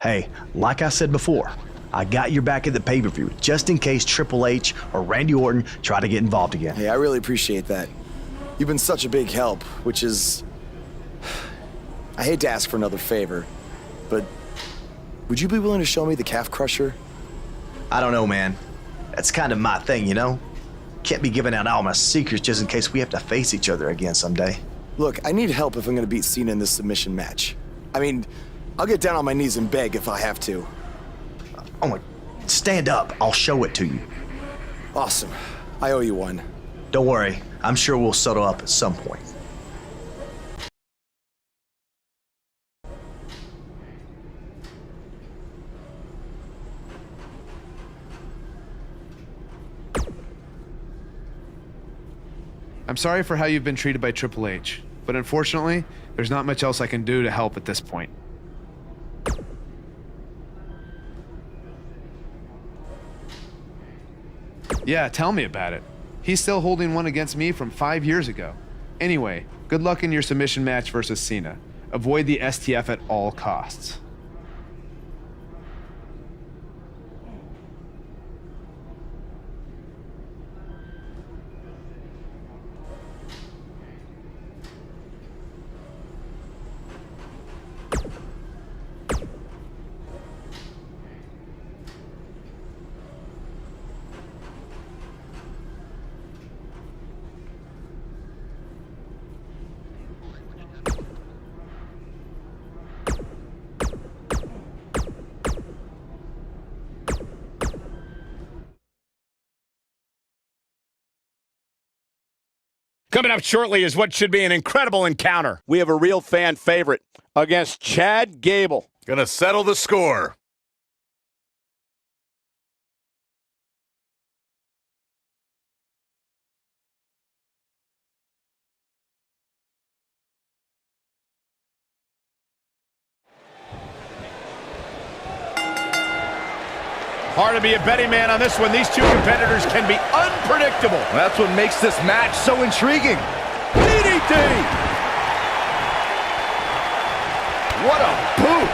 Hey, like I said before, I got your back at the pay-per-view just in case Triple H or Randy Orton try to get involved again. Hey, I really appreciate that. You've been such a big help, which is... I hate to ask for another favor, but would you be willing to show me the calf crusher? I don't know, man. That's kind of my thing, you know? Can't be giving out all my secrets just in case we have to face each other again someday. Look, I need help if I'm gonna beat Cena in this submission match. I mean, I'll get down on my knees and beg if I have to. Oh my... Stand up. I'll show it to you. Awesome. I owe you one. Don't worry. I'm sure we'll settle up at some point. I'm sorry for how you've been treated by Triple H, but unfortunately, there's not much else I can do to help at this point. Yeah, tell me about it. He's still holding one against me from 5 years ago. Anyway, good luck in your submission match versus Cena. Avoid the STF at all costs. Coming up shortly is what should be an incredible encounter. We have a real fan favorite against Chad Gable. Gonna settle the score. Hard to be a betting man on this one. These two competitors can be unpredictable. That's what makes this match so intriguing. DDT! What a boot!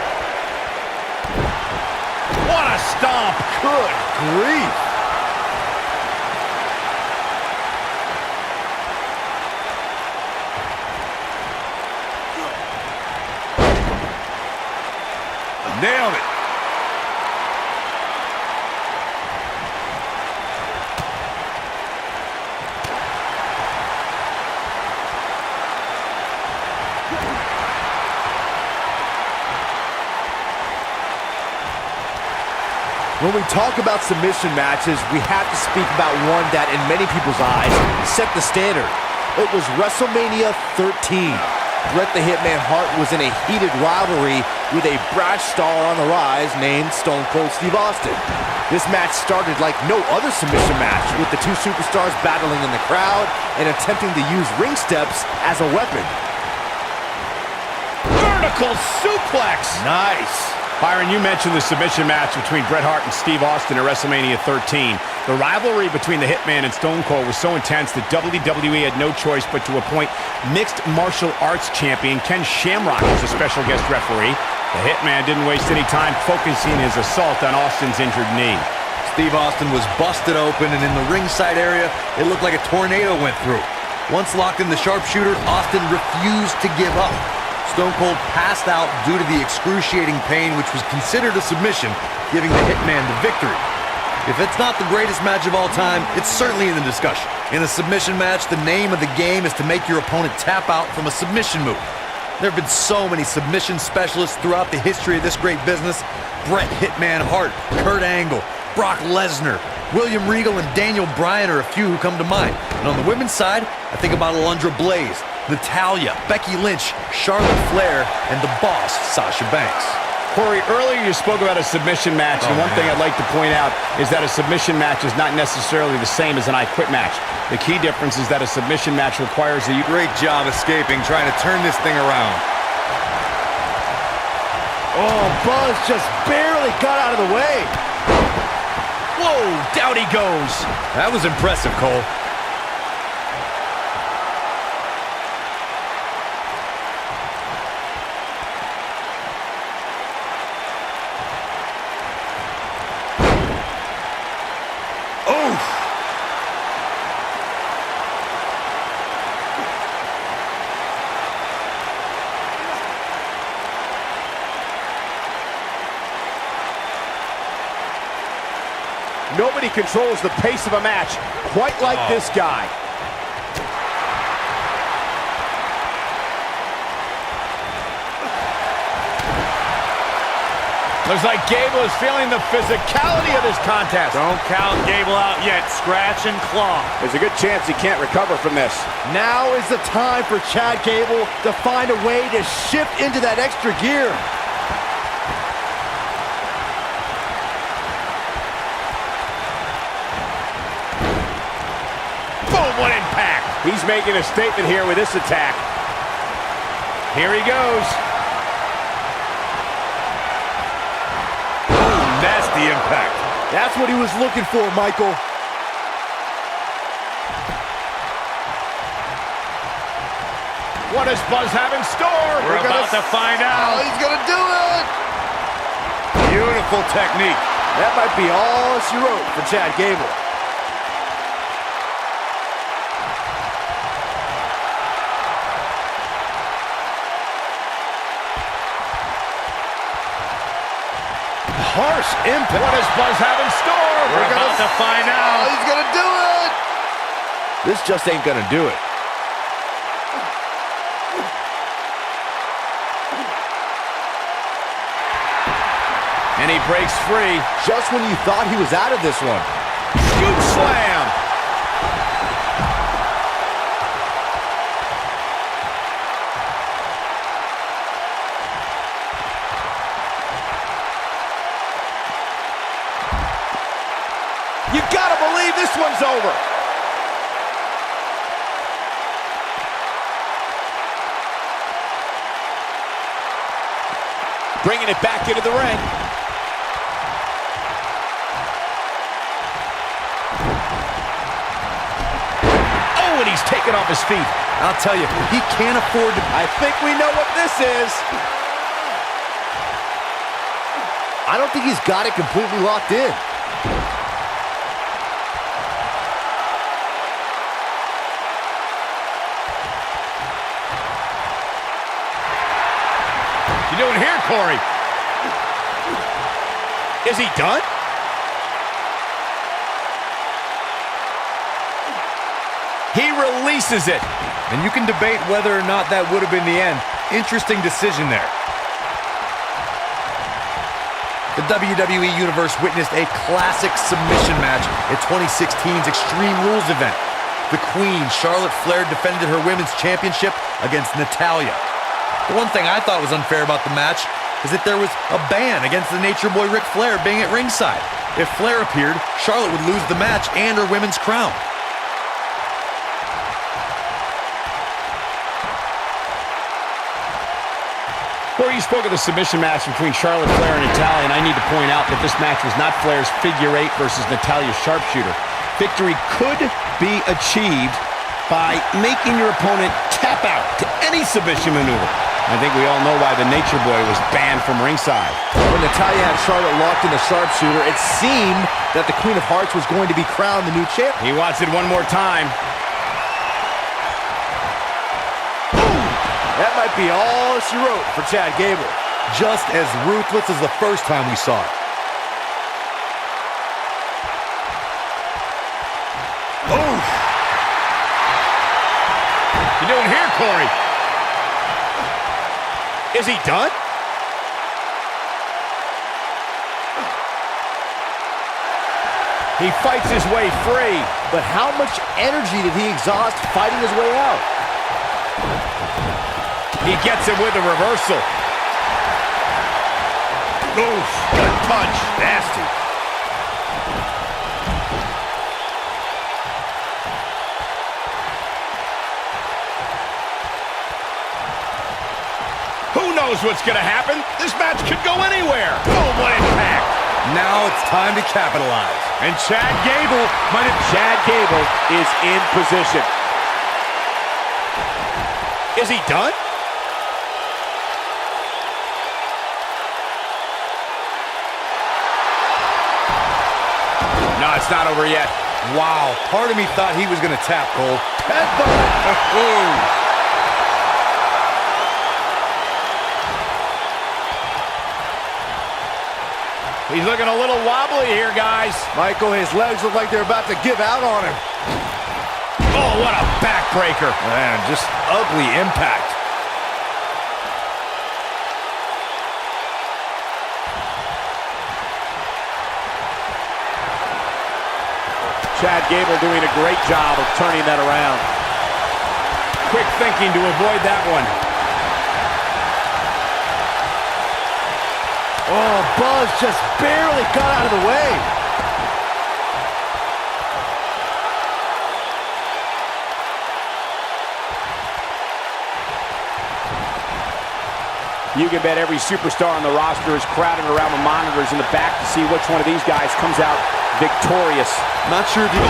What a stomp! Good grief. Nailed it. When we talk about submission matches, we have to speak about one that, in many people's eyes, set the standard. It was WrestleMania 13. Bret the Hitman Hart was in a heated rivalry with a brash star on the rise named Stone Cold Steve Austin. This match started like no other submission match, with the two superstars battling in the crowd and attempting to use ring steps as a weapon. Vertical suplex! Nice. Byron, you mentioned the submission match between Bret Hart and Steve Austin at WrestleMania 13. The rivalry between the Hitman and Stone Cold was so intense that WWE had no choice but to appoint mixed martial arts champion Ken Shamrock as a special guest referee. The Hitman didn't waste any time focusing his assault on Austin's injured knee. Steve Austin was busted open, and in the ringside area, it looked like a tornado went through. Once locked in the sharpshooter, Austin refused to give up. Stone Cold passed out due to the excruciating pain, which was considered a submission, giving the Hitman the victory. If it's not the greatest match of all time, it's certainly in the discussion. In a submission match, the name of the game is to make your opponent tap out from a submission move. There have been so many submission specialists throughout the history of this great business. Bret Hitman Hart, Kurt Angle, Brock Lesnar, William Regal, and Daniel Bryan are a few who come to mind. And on the women's side, I think about Alundra Blaze, Natalya, Becky Lynch, Charlotte Flair, and the boss, Sasha Banks. Corey, earlier you spoke about a submission match, and one thing I'd like to point out is that a submission match is not necessarily the same as an I Quit match. The key difference is that a submission match requires a... Great job escaping, trying to turn this thing around. Oh, Buzz just barely got out of the way. Whoa, down he goes. That was impressive, Cole. Nobody controls the pace of a match quite like this guy. Looks like Gable is feeling the physicality of this contest. Don't count Gable out yet. Scratch and claw. There's a good chance he can't recover from this. Now is the time for Chad Gable to find a way to shift into that extra gear. Boom, what impact. He's making a statement here with this attack. Here he goes. That's the impact. That's what he was looking for, Michael. What does Buzz have in store? We're about to find out. He's gonna do it! Beautiful technique. That might be all she wrote for Chad Gable. Harsh impact. What does Buzz have in store? We're about to find out. He's gonna do it! This just ain't gonna do it. And he breaks free. Just when you thought he was out of this one. Scoop slam. You gotta believe this one's over. Bringing it back into the ring. Oh, and he's taken off his feet. I'll tell you, he can't afford to... I think we know what this is. I don't think he's got it completely locked in. You doing here, Corey? Is he done? He releases it. And you can debate whether or not that would have been the end. Interesting decision there. The WWE Universe witnessed a classic submission match at 2016's Extreme Rules event. The Queen, Charlotte Flair, defended her Women's Championship against Natalya. The one thing I thought was unfair about the match is that there was a ban against the Nature Boy Ric Flair being at ringside. If Flair appeared, Charlotte would lose the match and her women's crown. Corey, you spoke of the submission match between Charlotte Flair and Natalya, and I need to point out that this match was not Flair's figure eight versus Natalya's sharpshooter. Victory could be achieved by making your opponent tap out to any submission maneuver. I think we all know why the Nature Boy was banned from ringside. When Natalya had Charlotte locked in the sharpshooter, it seemed that the Queen of Hearts was going to be crowned the new champ. He wants it one more time. That might be all she wrote for Chad Gable. Just as ruthless as the first time we saw it. Oof. You doing here, Corey? Is he done? He fights his way free. But how much energy did he exhaust fighting his way out? He gets him with a reversal. Oof, good punch. Nasty. Who knows what's going to happen? This match could go anywhere. Boom, what impact. Now it's time to capitalize. And Chad Gable is in position. Is he done? No, it's not over yet. Wow, part of me thought he was going to tap, Cole. He's looking a little wobbly here, guys. Michael, his legs look like they're about to give out on him. Oh, what a backbreaker. Man, just ugly impact. Chad Gable doing a great job of turning that around. Quick thinking to avoid that one. Oh, Buzz just barely got out of the way. You can bet every superstar on the roster is crowding around the monitors in the back to see which one of these guys comes out victorious. Not sure if you...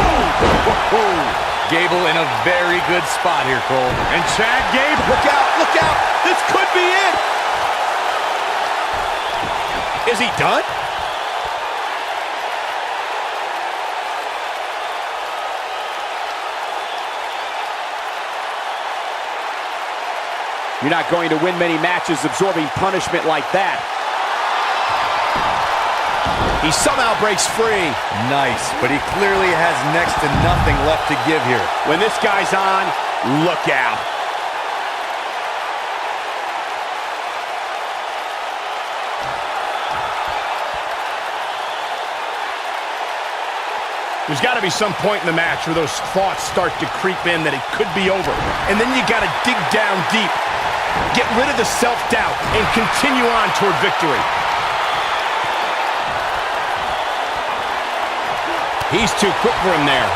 Gable in a very good spot here, Cole. And Chad Gable, look out, look out. This could be it. Is he done? You're not going to win many matches absorbing punishment like that. He somehow breaks free. Nice, but he clearly has next to nothing left to give here. When this guy's on, look out. There's got to be some point in the match where those thoughts start to creep in that it could be over. And then you got to dig down deep. Get rid of the self-doubt and continue on toward victory. He's too quick for him there.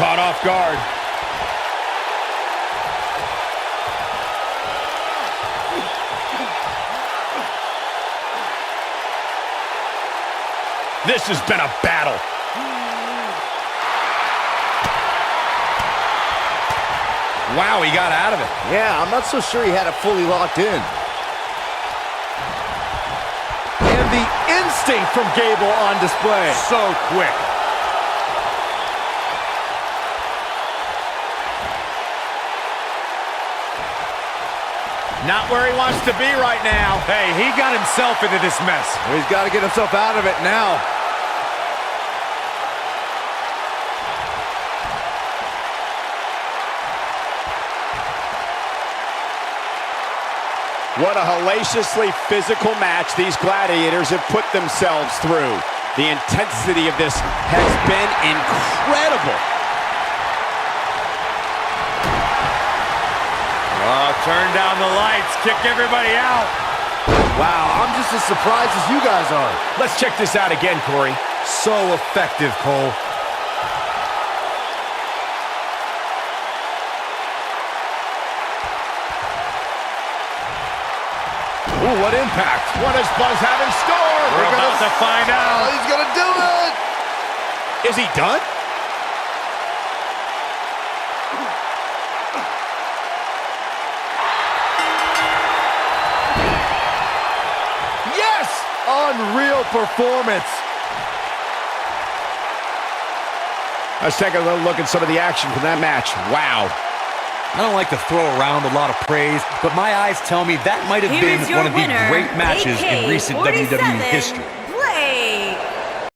Caught off guard. This has been a battle. Wow, he got out of it. Yeah, I'm not so sure he had it fully locked in. And the instinct from Gable on display. So quick. Not where he wants to be right now. Hey, he got himself into this mess. He's got to get himself out of it now. What a hellaciously physical match these gladiators have put themselves through. The intensity of this has been incredible. Oh, turn down the lights, kick everybody out. Wow, I'm just as surprised as you guys are. Let's check this out again, Corey. So effective, Cole. Ooh, what impact. What does Buzz have in store? We're about to find out. He's going to do it. Is he done? Yes! Unreal performance. Let's take a little look at some of the action from that match. Wow. I don't like to throw around a lot of praise, but my eyes tell me that might have been one of the great matches in recent WWE history.